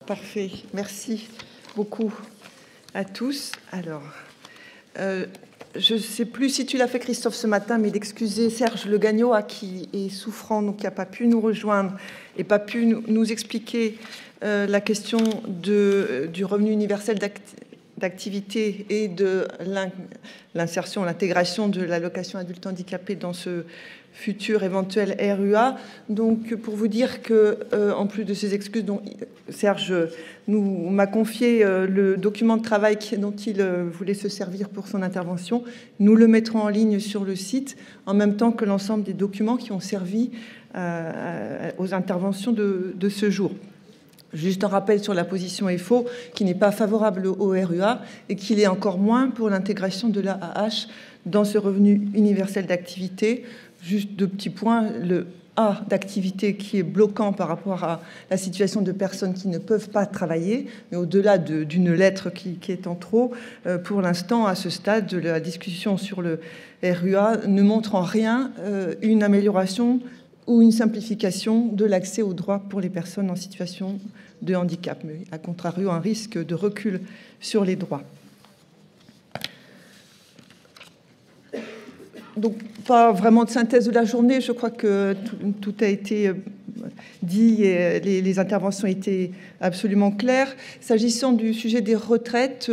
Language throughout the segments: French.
Parfait. Merci beaucoup à tous. Alors, je ne sais plus si tu l'as fait, Christophe, ce matin, mais d'excuser Serge Le Gagnon, qui est souffrant, donc qui n'a pas pu nous rejoindre et pas pu nous expliquer la question du revenu universel d'activité et de l'insertion, l'intégration de l'allocation adulte handicapé dans ce futur éventuel RUA. Donc, pour vous dire que, en plus de ces excuses, dont Serge m'a confié le document de travail dont il voulait se servir pour son intervention. Nous le mettrons en ligne sur le site, en même temps que l'ensemble des documents qui ont servi aux interventions de ce jour. Juste un rappel sur la position EFO, qui n'est pas favorable au RUA et qu'il est encore moins pour l'intégration de l'AAH dans ce revenu universel d'activité. Juste deux petits points. Le A d'activité qui est bloquant par rapport à la situation de personnes qui ne peuvent pas travailler, mais au-delà d'une lettre qui est en trop, pour l'instant, à ce stade de la discussion sur le RUA, ne montre en rien une amélioration ou une simplification de l'accès aux droits pour les personnes en situation de handicap, mais à contrario, un risque de recul sur les droits. Donc, pas vraiment de synthèse de la journée. Je crois que tout a été dit et les interventions étaient absolument claires. S'agissant du sujet des retraites,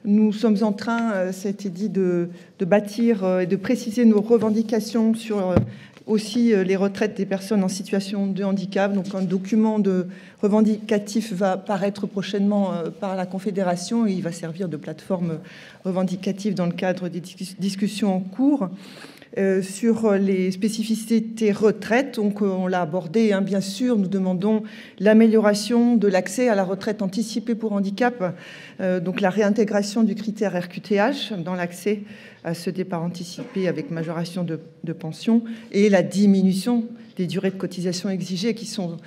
nous sommes en train, ça a été dit, de bâtir et de préciser nos revendications sur aussi les retraites des personnes en situation de handicap. Donc, un document revendicatif va paraître prochainement par la Confédération et il va servir de plateforme revendicative dans le cadre des discussions en cours. Sur les spécificités retraite, donc on l'a abordé, hein, bien sûr, nous demandons l'amélioration de l'accès à la retraite anticipée pour handicap, donc la réintégration du critère RQTH dans l'accès à ce départ anticipé avec majoration de pension et la diminution des durées de cotisation exigées qui sont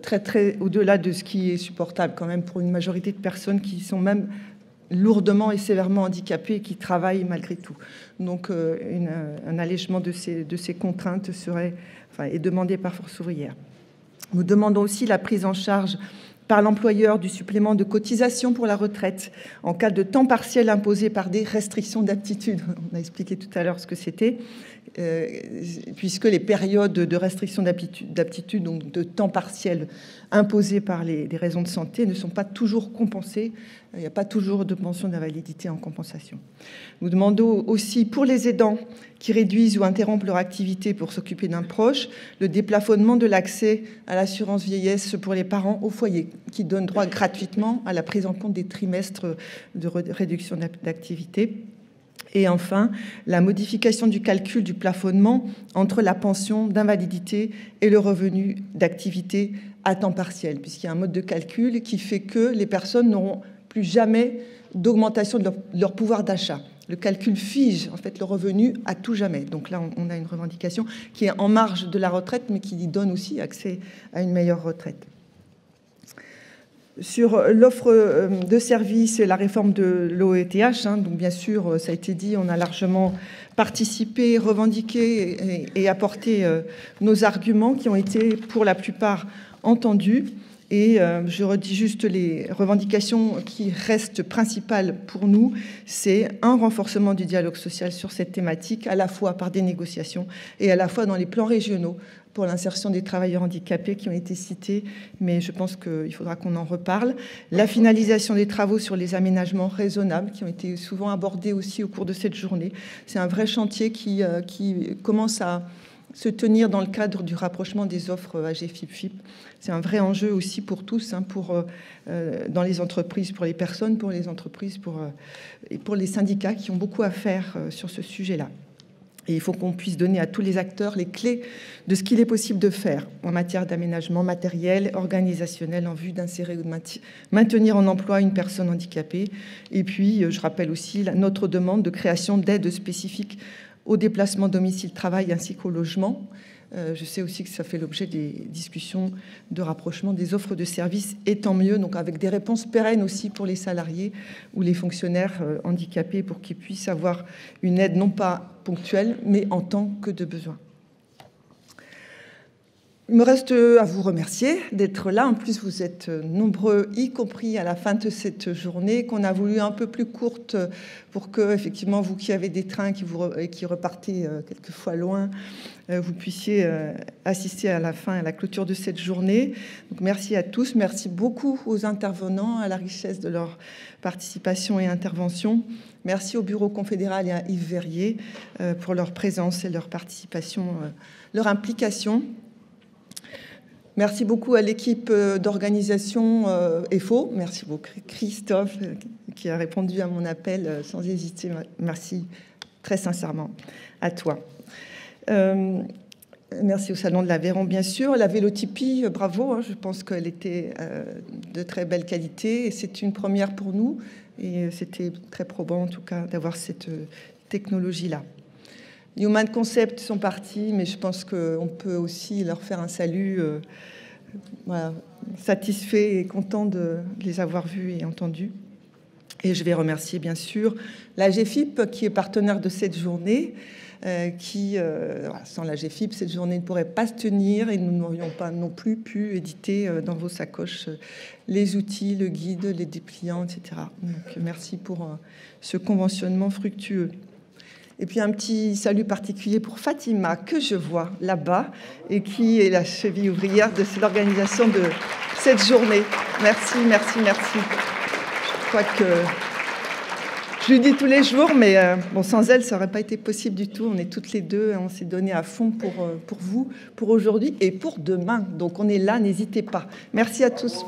très au-delà de ce qui est supportable quand même pour une majorité de personnes qui sont même lourdement et sévèrement handicapés et qui travaillent malgré tout. Donc, un allègement de ces contraintes est demandé par Force ouvrière. Nous demandons aussi la prise en charge par l'employeur du supplément de cotisation pour la retraite en cas de temps partiel imposé par des restrictions d'aptitude. On a expliqué tout à l'heure ce que c'était, puisque les périodes de restriction d'aptitude, donc de temps partiel imposées par des raisons de santé, ne sont pas toujours compensées. Il n'y a pas toujours de pension d'invalidité en compensation. Nous demandons aussi pour les aidants qui réduisent ou interrompent leur activité pour s'occuper d'un proche, le déplafonnement de l'accès à l'assurance vieillesse pour les parents au foyer, qui donne droit gratuitement à la prise en compte des trimestres de réduction d'activité. Et enfin, la modification du calcul du plafonnement entre la pension d'invalidité et le revenu d'activité à temps partiel, puisqu'il y a un mode de calcul qui fait que les personnes n'auront plus jamais d'augmentation de leur pouvoir d'achat. Le calcul fige en fait le revenu à tout jamais. Donc là, on a une revendication qui est en marge de la retraite, mais qui donne aussi accès à une meilleure retraite. Sur l'offre de services et la réforme de l'OETH, donc bien sûr, ça a été dit, on a largement participé, revendiqué et apporté nos arguments qui ont été pour la plupart entendus. Et je redis juste les revendications qui restent principales pour nous, c'est un renforcement du dialogue social sur cette thématique, à la fois par des négociations et à la fois dans les plans régionaux pour l'insertion des travailleurs handicapés qui ont été cités, mais je pense qu'il faudra qu'on en reparle. La finalisation des travaux sur les aménagements raisonnables qui ont été souvent abordés aussi au cours de cette journée. C'est un vrai chantier qui commence à se tenir dans le cadre du rapprochement des offres AG-FIP-FIP. C'est un vrai enjeu aussi pour tous, hein, dans les entreprises, pour les personnes, pour les entreprises, et pour les syndicats qui ont beaucoup à faire sur ce sujet-là. Et il faut qu'on puisse donner à tous les acteurs les clés de ce qu'il est possible de faire en matière d'aménagement matériel, organisationnel, en vue d'insérer ou de maintenir en emploi une personne handicapée. Et puis, je rappelle aussi notre demande de création d'aides spécifiques au déplacement domicile-travail ainsi qu'au logement. Je sais aussi que ça fait l'objet des discussions de rapprochement des offres de services, et tant mieux, donc avec des réponses pérennes aussi pour les salariés ou les fonctionnaires handicapés pour qu'ils puissent avoir une aide non pas ponctuelle, mais en tant que de besoin. Il me reste à vous remercier d'être là. En plus, vous êtes nombreux, y compris à la fin de cette journée, qu'on a voulu un peu plus courte pour que, effectivement, vous qui avez des trains qui repartez quelquefois loin, vous puissiez assister à la fin, à la clôture de cette journée. Donc, merci à tous. Merci beaucoup aux intervenants, à la richesse de leur participation et intervention. Merci au Bureau confédéral et à Yves Verrier pour leur présence et leur participation, leur implication. Merci beaucoup à l'équipe d'organisation EFO. Merci beaucoup Christophe qui a répondu à mon appel sans hésiter. Merci très sincèrement à toi. Merci au Salon de l'Aveyron, bien sûr. La vélotypie, bravo. Je pense qu'elle était de très belle qualité. Et c'est une première pour nous. Et c'était très probant, en tout cas, d'avoir cette technologie-là. Human Concept sont partis, mais je pense qu'on peut aussi leur faire un salut, voilà, satisfait et content de les avoir vus et entendus. Et je vais remercier bien sûr la GFIP qui est partenaire de cette journée, voilà, sans la GFIP, cette journée ne pourrait pas se tenir et nous n'aurions pas non plus pu éditer dans vos sacoches les outils, le guide, les dépliants, etc. Donc merci pour ce conventionnement fructueux. Et puis un petit salut particulier pour Fatima, que je vois là-bas, et qui est la cheville ouvrière de l'organisation de cette journée. Merci, merci, merci. Je crois que je lui dis tous les jours, mais bon, sans elle, ça n'aurait pas été possible du tout. On est toutes les deux, on s'est donné à fond pour vous, pour aujourd'hui et pour demain. Donc on est là, n'hésitez pas. Merci à tous.